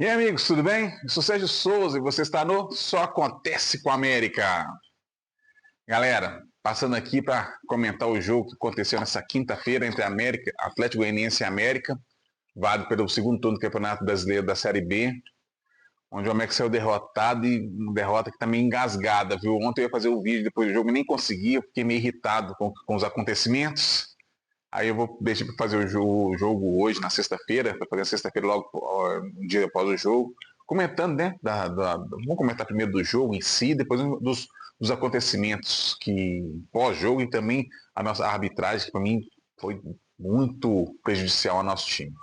E aí, amigos, tudo bem? Eu sou Sérgio Souza e você está no Só Acontece com a América. Galera, passando aqui para comentar o jogo que aconteceu nessa quinta-feira entre América, Atlético Goianiense e América, válido pelo segundo turno do Campeonato Brasileiro da Série B, onde o América saiu derrotado e uma derrota que tá meio engasgada, viu? Ontem eu ia fazer o vídeo depois do jogo e nem consegui, eu fiquei meio irritado com os acontecimentos. Aí eu vou deixar para fazer o jogo hoje, na sexta-feira, para fazer na sexta-feira logo um dia após o jogo, comentando, né? Vamos comentar primeiro do jogo em si, depois dos acontecimentos que pós-jogo e também a nossa arbitragem, que para mim foi muito prejudicial ao nosso time.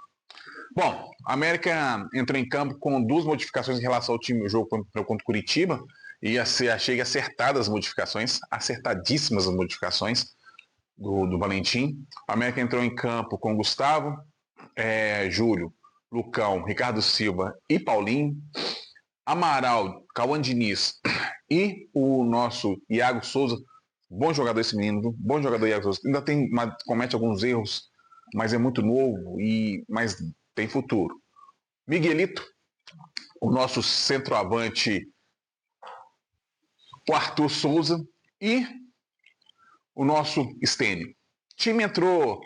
Bom, a América entrou em campo com duas modificações em relação ao time do jogo contra o Curitiba, e achei acertadas as modificações, acertadíssimas as modificações do Valentim. A América entrou em campo com Gustavo, Júlio, Lucão, Ricardo Silva e Paulinho. Amaral, Cauã Diniz e o nosso Iago Souza. Bom jogador esse menino, bom jogador Iago Souza. Ainda comete alguns erros, mas é muito novo, mas tem futuro. Miguelito, o nosso centroavante, o Arthur Souza e o nosso Stênio. O time entrou.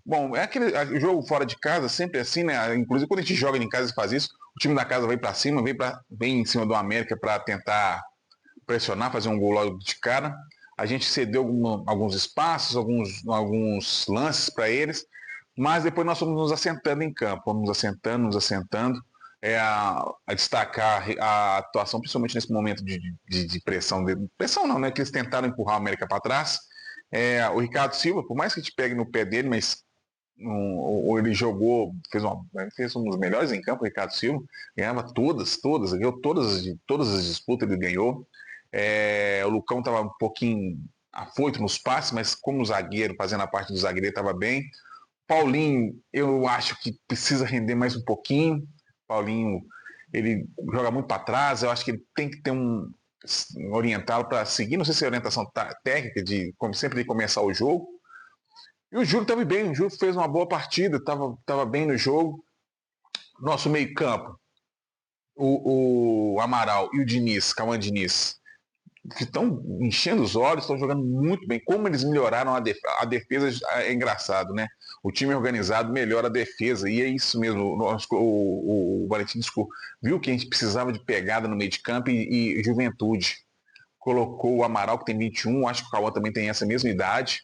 Bom, é aquele jogo fora de casa, sempre assim, né? Inclusive quando a gente joga em casa e faz isso, o time da casa vem para cima, vem em cima do América para tentar pressionar, fazer um gol logo de cara. A gente cedeu alguns espaços, alguns lances para eles, mas depois nós fomos nos assentando em campo, fomos nos assentando. A destacar a atuação, principalmente nesse momento de pressão. Pressão não, né? Que eles tentaram empurrar o América para trás. O Ricardo Silva, por mais que a gente pegue no pé dele, mas ele jogou, fez um dos melhores em campo, o Ricardo Silva, ganhava ganhou todas as disputas, ele ganhou. O Lucão estava um pouquinho afoito nos passes, mas como zagueiro, fazendo a parte do zagueiro, estava bem. Paulinho, eu acho que precisa render mais um pouquinho. Paulinho, ele joga muito para trás, eu acho que ele tem que ter orientá-lo para seguir, não sei se é orientação técnica, como sempre, de começar o jogo. E o Júlio estava bem, o Júlio fez uma boa partida, estava bem no jogo. Nosso meio-campo, o Amaral e o Diniz, Cauã Diniz, que estão enchendo os olhos, estão jogando muito bem. Como eles melhoraram a defesa é engraçado, né? O time organizado melhora a defesa, e é isso mesmo. O Valentim viu que a gente precisava de pegada no meio de campo e juventude. Colocou o Amaral, que tem 21, acho que o Cauã também tem essa mesma idade.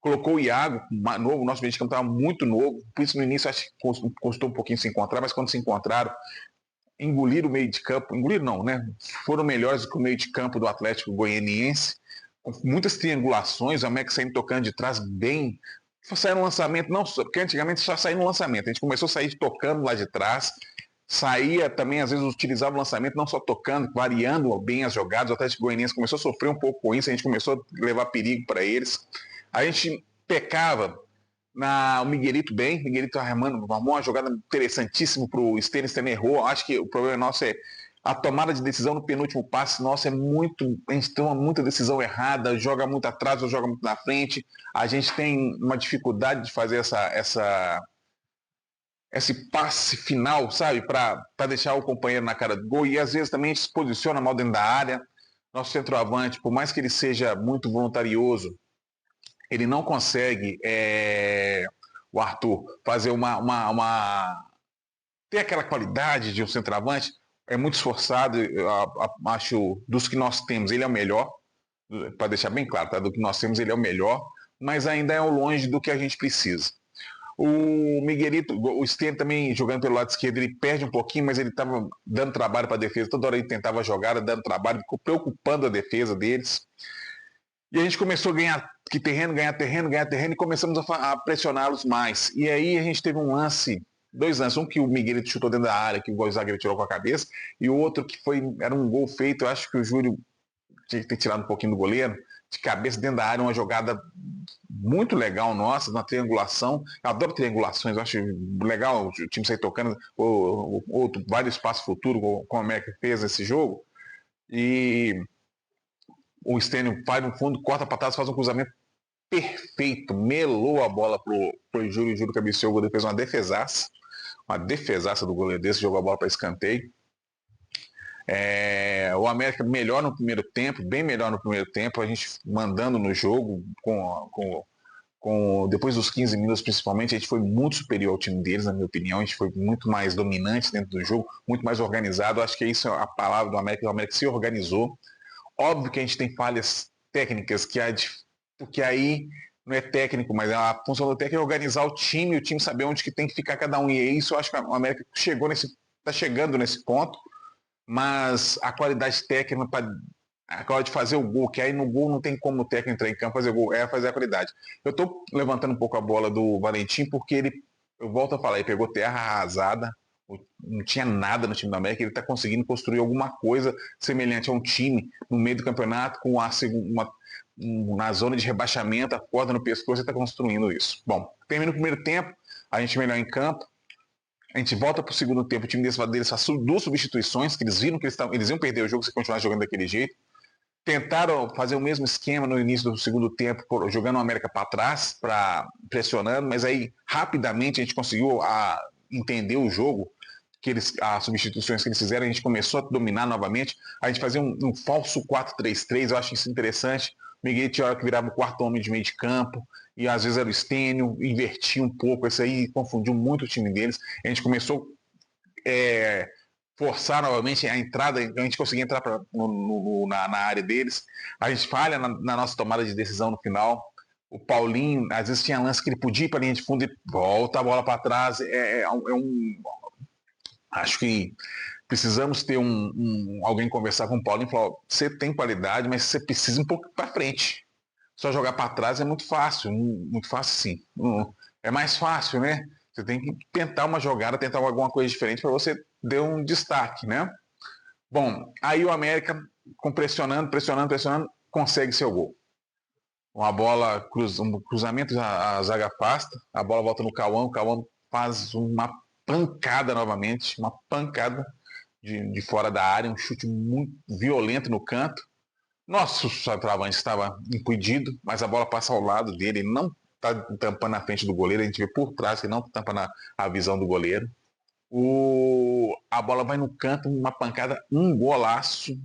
Colocou o Iago, novo, o nosso meio de campo estava muito novo, por isso no início acho que custou um pouquinho se encontrar, mas quando se encontraram, engoliram o meio de campo, engoliram não, né? Foram melhores do que o meio de campo do Atlético Goianiense, com muitas triangulações, o América saindo tocando de trás bem, saiu no lançamento, não, porque antigamente só saía no lançamento, a gente começou a sair tocando lá de trás, saía também, às vezes utilizava o lançamento, não só tocando, variando bem as jogadas, o Atlético Goianiense começou a sofrer um pouco com isso, a gente começou a levar perigo para eles, a gente pecava o Miguelito bem, o Miguelito armou uma jogada interessantíssima para o Stennis, também errou. Acho que o problema nosso é a tomada de decisão no penúltimo passe. Nossa, a gente toma muita decisão errada, joga muito atrás ou joga muito na frente. A gente tem uma dificuldade de fazer esse passe final, sabe, para deixar o companheiro na cara do gol. E às vezes também a gente se posiciona mal dentro da área. Nosso centroavante, por mais que ele seja muito voluntarioso, ele não consegue, o Arthur, fazer ter aquela qualidade de um centroavante. É muito esforçado, acho, dos que nós temos, ele é o melhor, para deixar bem claro, tá? Do que nós temos, ele é o melhor, mas ainda é longe do que a gente precisa. O Miguelito, o Sten também jogando pelo lado esquerdo, ele perde um pouquinho, mas ele estava dando trabalho para a defesa, toda hora ele tentava jogar, dando trabalho, ficou preocupando a defesa deles. E a gente começou a ganhar terreno, e começamos a pressioná-los mais. E aí a gente teve dois lances, um que o Miguelito chutou dentro da área, que o zagueiro tirou com a cabeça, e o outro que era um gol feito, eu acho que o Júlio tinha que ter tirado um pouquinho do goleiro, de cabeça dentro da área, uma jogada muito legal nossa, na triangulação. Eu adoro triangulações, eu acho legal o time sair tocando, vários passos futuros, como a América fez esse jogo. E o Stênio vai no fundo, corta para trás, faz um cruzamento perfeito, melou a bola pro Júlio, o Júlio cabeceou, o goleiro fez uma defesaça uma defesaça do goleiro desse, jogou a bola para escanteio. O América melhor no primeiro tempo, bem melhor no primeiro tempo, a gente mandando no jogo, depois dos 15 minutos principalmente, a gente foi muito superior ao time deles, na minha opinião, a gente foi muito mais dominante dentro do jogo, muito mais organizado, acho que isso é a palavra do América, o América se organizou. Óbvio que a gente tem falhas técnicas, porque aí não é técnico, mas a função do técnico é organizar o time saber onde que tem que ficar cada um, e é isso eu acho que o América está chegando nesse ponto, mas a qualidade técnica a hora de fazer o gol, que aí no gol não tem como o técnico entrar em campo fazer o gol, é fazer a qualidade. Eu estou levantando um pouco a bola do Valentim, porque eu volto a falar, ele pegou terra arrasada, não tinha nada no time da América, ele está conseguindo construir alguma coisa semelhante a um time no meio do campeonato, com na zona de rebaixamento, a corda no pescoço, ele está construindo isso. Bom, termina o primeiro tempo, a gente melhor em campo, a gente volta para o segundo tempo, o time deles faz 2 substituições, que eles viram que eles iam perder o jogo se continuar jogando daquele jeito. Tentaram fazer o mesmo esquema no início do segundo tempo, jogando o América para trás, pressionando, mas aí rapidamente a gente conseguiu entender o jogo, as substituições que eles fizeram, a gente começou a dominar novamente, a gente fazia um falso 4-3-3, eu acho isso interessante. O Miguel tinha hora que virava o quarto homem de meio de campo, e às vezes era o Stênio, invertia um pouco, isso aí confundiu muito o time deles. A gente começou forçar novamente a entrada, a gente conseguia entrar na área deles. A gente falha na nossa tomada de decisão no final. O Paulinho, às vezes tinha lance que ele podia ir para a linha de fundo e volta a bola para trás. Acho que precisamos ter alguém conversar com o Paulinho e falar: você tem qualidade, mas você precisa um pouco para frente. Só jogar para trás é muito fácil sim. É mais fácil, né? Você tem que tentar uma jogada, tentar alguma coisa diferente para você dar um destaque, né? Bom, aí o América, pressionando, consegue seu gol. Uma bola, um cruzamento, a zaga afasta, a bola volta no Cauã, o Cauã faz uma pancada novamente, uma pancada de fora da área, um chute muito violento no canto. Nosso centroavante estava impedido, mas a bola passa ao lado dele, ele não está tampando na frente do goleiro, a gente vê por trás que não está tampando a visão do goleiro. A bola vai no canto, uma pancada, um golaço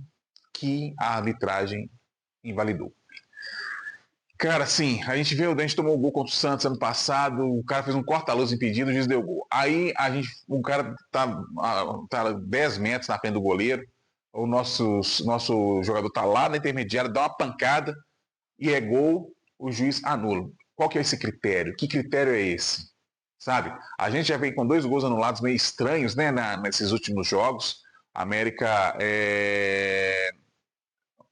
que a arbitragem invalidou. Cara, assim, a gente tomou o gol contra o Santos ano passado, o cara fez um corta-luz impedido, o juiz deu gol. Aí o cara tá 10 metros na frente do goleiro, o nosso jogador tá lá na intermediária, dá uma pancada e é gol, o juiz anula. Qual que é esse critério? Que critério é esse? Sabe? A gente já vem com 2 gols anulados meio estranhos, né, nesses últimos jogos. A América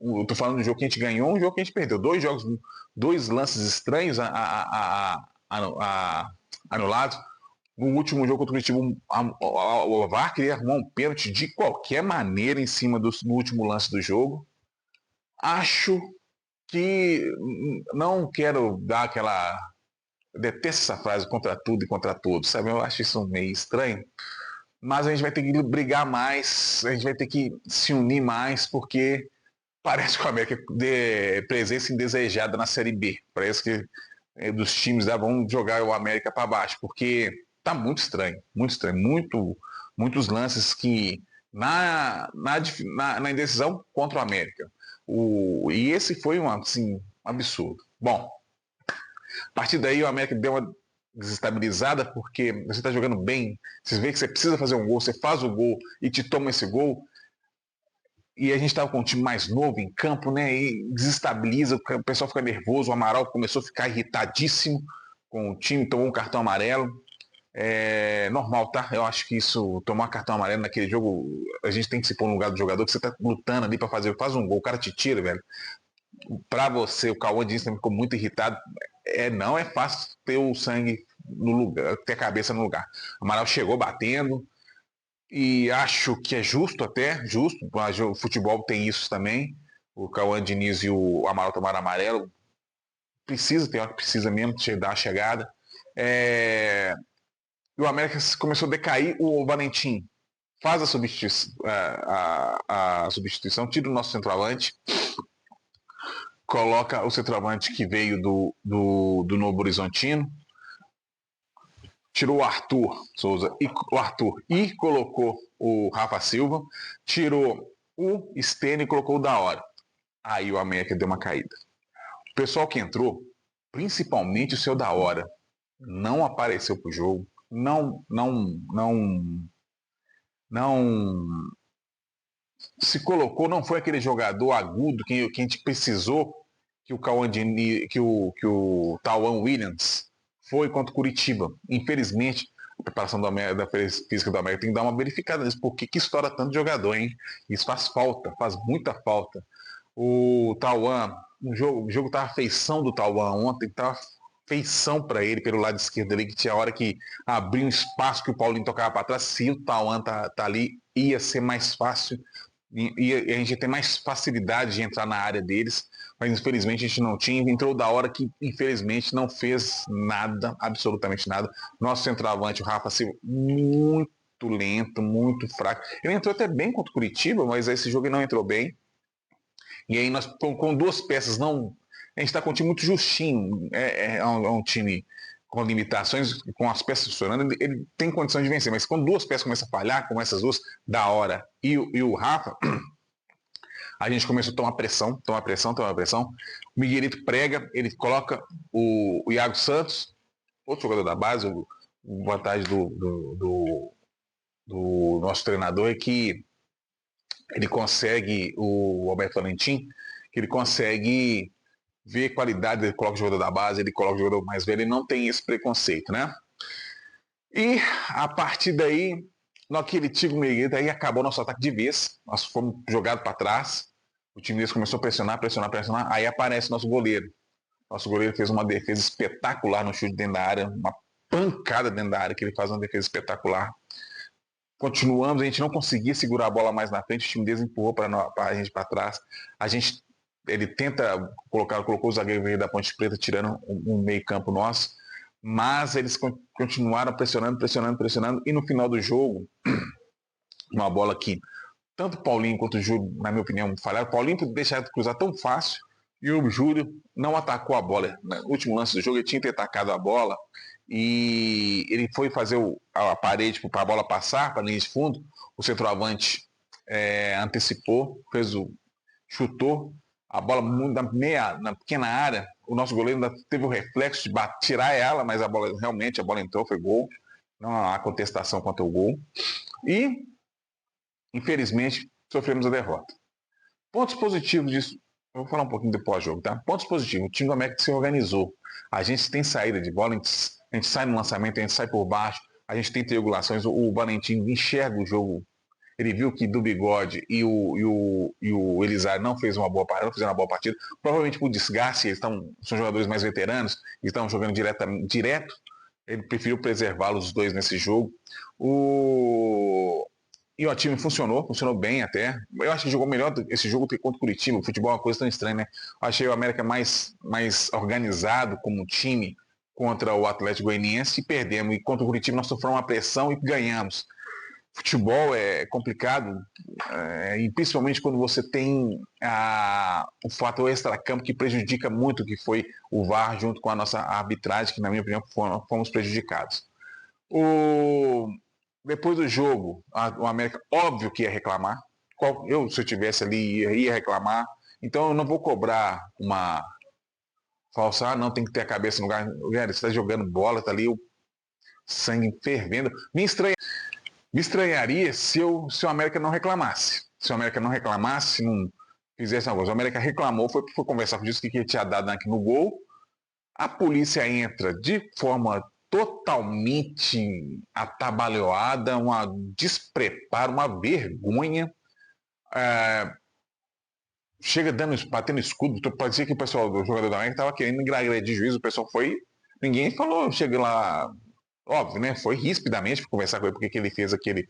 eu tô falando do jogo que a gente ganhou, um jogo que a gente perdeu. 2 lances estranhos anulados. No último jogo contra o Curitiba, o VAR queria arrumar um pênalti de qualquer maneira em cima no último lance do jogo. Acho que não quero dar aquela... Eu detesto essa frase, contra tudo e contra todos, sabe? Eu acho isso meio estranho. Mas a gente vai ter que brigar mais, a gente vai ter que se unir mais, porque parece que o América é presença indesejada na Série B. Parece que dos times vão jogar o América para baixo, porque tá muito estranho, muitos lances que na indecisão contra o América. E esse foi um absurdo. Bom, a partir daí o América deu uma desestabilizada, porque você está jogando bem, você vê que você precisa fazer um gol, você faz o gol e te toma esse gol, e a gente estava com um time mais novo em campo, né, e desestabiliza, o pessoal fica nervoso, o Amaral começou a ficar irritadíssimo com o time, tomou um cartão amarelo. É normal, tá? Eu acho que isso, tomar cartão amarelo naquele jogo, a gente tem que se pôr no lugar do jogador, que você tá lutando ali para faz um gol, o cara te tira, velho. Para você, o Cauã Diniz também ficou muito irritado. Não é fácil ter o sangue no lugar, ter a cabeça no lugar. O Amaral chegou batendo, e acho que é justo, o futebol tem isso também. O Cauã Diniz e o Amaral tomaram amarelo. Tem hora que precisa mesmo dar a chegada. E o América começou a decair. O Valentim faz a substituição, tira o nosso centroavante, coloca o centroavante que veio do Novo Horizontino. tirou o Arthur Souza e colocou o Rafa Silva, tirou o Stênio e colocou o Da Hora. Aí o América deu uma caída. O pessoal que entrou, principalmente o seu Da Hora, não apareceu pro jogo, não se colocou, não foi aquele jogador agudo que a gente precisou que o Tauan Williams foi contra o Curitiba. Infelizmente, a preparação da física do América tem que dar uma verificada nisso, porque que estoura tanto jogador, hein? Isso faz falta, faz muita falta. O Tauan, o jogo tava feição do Tauan ontem, tava feição para ele pelo lado esquerdo ali, que tinha hora que abria um espaço que o Paulinho tocava para trás. Se o Tauan tá ali, ia ser mais fácil e a gente tem mais facilidade de entrar na área deles, mas infelizmente a gente não tinha. Entrou Da Hora que infelizmente não fez nada, absolutamente nada. Nosso centroavante, o Rafa Silva, muito lento, muito fraco. Ele entrou até bem contra o Curitiba, mas esse jogo ele não entrou bem. E aí nós com duas peças, não, a gente está com um time muito justinho, é um time com limitações, com as peças funcionando, ele tem condição de vencer, mas quando duas peças começam a falhar, como essas duas, Da Hora e o Rafa, a gente começou a tomar pressão. O Miguelito prega, ele coloca o Iago Santos, outro jogador da base. Vantagem do nosso treinador é que ele consegue, o Alberto Valentim, que ele consegue ver qualidade, ele coloca o jogador da base, ele coloca o jogador mais velho, ele não tem esse preconceito, né? E a partir daí, naquele Tigo Miguel, aí acabou nosso ataque de vez, nós fomos jogados para trás, o time deles começou a pressionar, aí aparece nosso goleiro. Nosso goleiro fez uma defesa espetacular no chute dentro da área, uma pancada dentro da área, que ele faz uma defesa espetacular. Continuamos, a gente não conseguia segurar a bola mais na frente, o time deles empurrou para a gente para trás. Ele tenta colocou o zagueiro da Ponte Preta tirando um meio campo nosso, mas eles continuaram pressionando, e no final do jogo, uma bola que tanto o Paulinho quanto o Júlio, na minha opinião, falharam. O Paulinho deixar de cruzar tão fácil e o Júlio não atacou a bola. No último lance do jogo, ele tinha que ter atacado a bola e ele foi fazer a parede para a bola passar para a linha de fundo. O centroavante antecipou, chutou a bola na pequena área. O nosso goleiro ainda teve o reflexo de tirar ela, mas a bola entrou, foi gol. Não há contestação quanto ao gol. E, infelizmente, sofremos a derrota. Pontos positivos disso. Eu vou falar um pouquinho do pós-jogo, tá? Pontos positivos. O time do América se organizou. A gente tem saída de bola, a gente sai no lançamento, a gente sai por baixo, a gente tem triangulações. O Valentim enxerga o jogo. Ele viu que do Bigode e o Elizar não fizeram uma boa partida. Provavelmente por desgaste, são jogadores mais veteranos, eles estão jogando direto. Ele preferiu preservá-los os dois nesse jogo. E o time funcionou bem até. Eu acho que jogou melhor esse jogo que contra o Curitiba. O futebol é uma coisa tão estranha, né? Eu achei o América mais organizado como time contra o Atlético Goianiense e perdemos. E contra o Curitiba nós sofremos uma pressão e ganhamos. Futebol é complicado, e principalmente quando você tem o fator extracampo que prejudica muito, que foi o VAR junto com a nossa arbitragem, que na minha opinião fomos prejudicados. Depois do jogo, o América, óbvio que ia reclamar. Se eu tivesse ali, ia reclamar. Então eu não vou cobrar uma falsa, não, tem que ter a cabeça no lugar. Você está jogando bola, está ali o sangue fervendo. Me estranharia se o América não reclamasse. Se o América não reclamasse, não fizesse alguma coisa. O América reclamou, foi conversar com o que tinha dado aqui no gol. A polícia entra de forma totalmente atabalhoada, um despreparo, uma vergonha. Chega batendo escudo. Parecia que o pessoal, o jogador da América, estava querendo agredir juiz. O pessoal foi. Ninguém falou, chega lá. Óbvio, né? Foi rispidamente para conversar com ele, porque que ele fez aquele.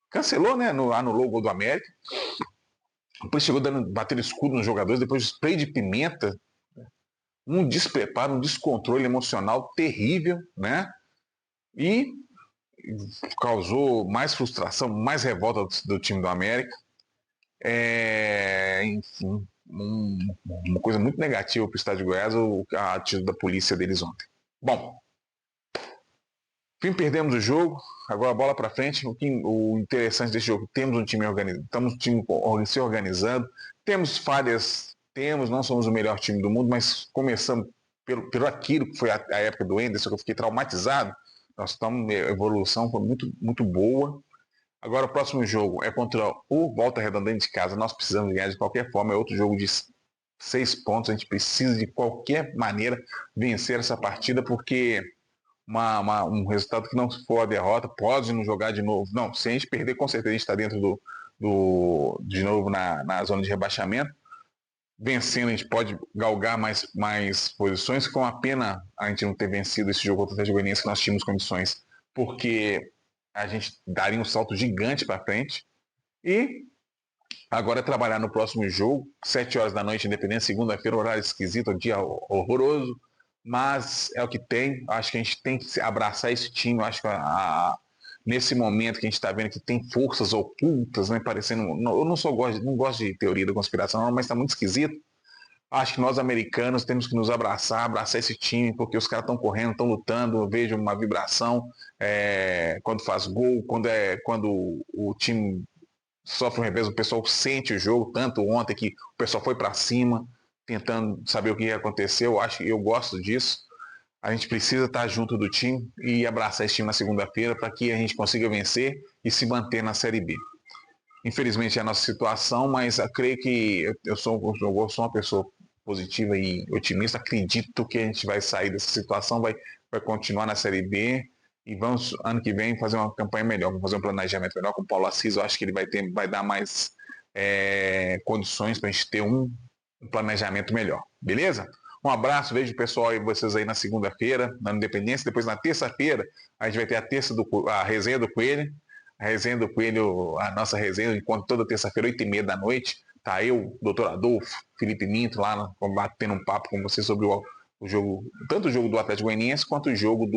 Cancelou, né? Anulou o gol do América. Depois chegou batendo escudo nos jogadores, depois spray de pimenta. Um despreparo, um descontrole emocional terrível, né? E causou mais frustração, mais revolta do time do América. Enfim, uma coisa muito negativa para o estado de Goiás, a atitude da polícia deles ontem. Bom, enfim, perdemos o jogo, agora a bola para frente. O interessante desse jogo, temos um time organizado, estamos um time se organizando, temos falhas, não somos o melhor time do mundo, mas começamos pelo aquilo que foi a época do Anderson, que eu fiquei traumatizado. Nós estamos, a evolução foi muito, muito boa. Agora o próximo jogo é contra o Volta Redonda de casa, nós precisamos ganhar de qualquer forma, é outro jogo de 6 pontos, a gente precisa de qualquer maneira vencer essa partida, porque um resultado que não for a derrota, pode não jogar de novo. Não, se a gente perder, com certeza a gente está dentro de novo na zona de rebaixamento. Vencendo, a gente pode galgar mais posições. Com a pena a gente não ter vencido esse jogo contra o Atlético Goianiense, que nós tínhamos condições, porque a gente daria um salto gigante para frente. E agora é trabalhar no próximo jogo, 7 horas da noite, Independência, segunda-feira, horário esquisito, um dia horroroso. Mas é o que tem. Acho que a gente tem que abraçar esse time. Acho que nesse momento que a gente está vendo que tem forças ocultas, né, parecendo. Eu não gosto de teoria da conspiração, não, mas está muito esquisito. Acho que nós americanos temos que nos abraçar esse time, porque os caras estão correndo, estão lutando. Eu vejo uma vibração quando faz gol, quando o time sofre um revés, o pessoal sente o jogo, tanto ontem que o pessoal foi para cima, tentando saber o que aconteceu. Eu gosto disso. A gente precisa estar junto do time e abraçar esse time na segunda-feira para que a gente consiga vencer e se manter na Série B. Infelizmente é a nossa situação, mas eu creio que eu sou uma pessoa positiva e otimista. Acredito que a gente vai sair dessa situação, vai continuar na Série B e vamos, ano que vem, fazer uma campanha melhor, vamos fazer um planejamento melhor com o Paulo Assis. Eu acho que ele vai dar mais condições para a gente ter um planejamento melhor. Beleza? Um abraço, vejo o pessoal e vocês aí na segunda-feira, na Independência. Depois na terça-feira, a gente vai ter a resenha do Coelho. A resenha do Coelho, a nossa resenha, enquanto toda terça-feira, 8h30 da noite. Tá eu, doutor Adolfo, Felipe Minto, lá batendo um papo com você sobre o jogo, tanto o jogo do Atlético Goianiense quanto o jogo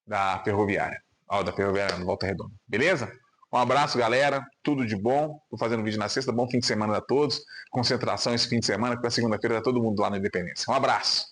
da Ferroviária. Da Ferroviária no Volta Redonda. Beleza? Um abraço, galera. Tudo de bom. Tô fazendo vídeo na sexta. Bom fim de semana a todos. Concentração esse fim de semana, que na segunda-feira tá todo mundo lá na Independência. Um abraço.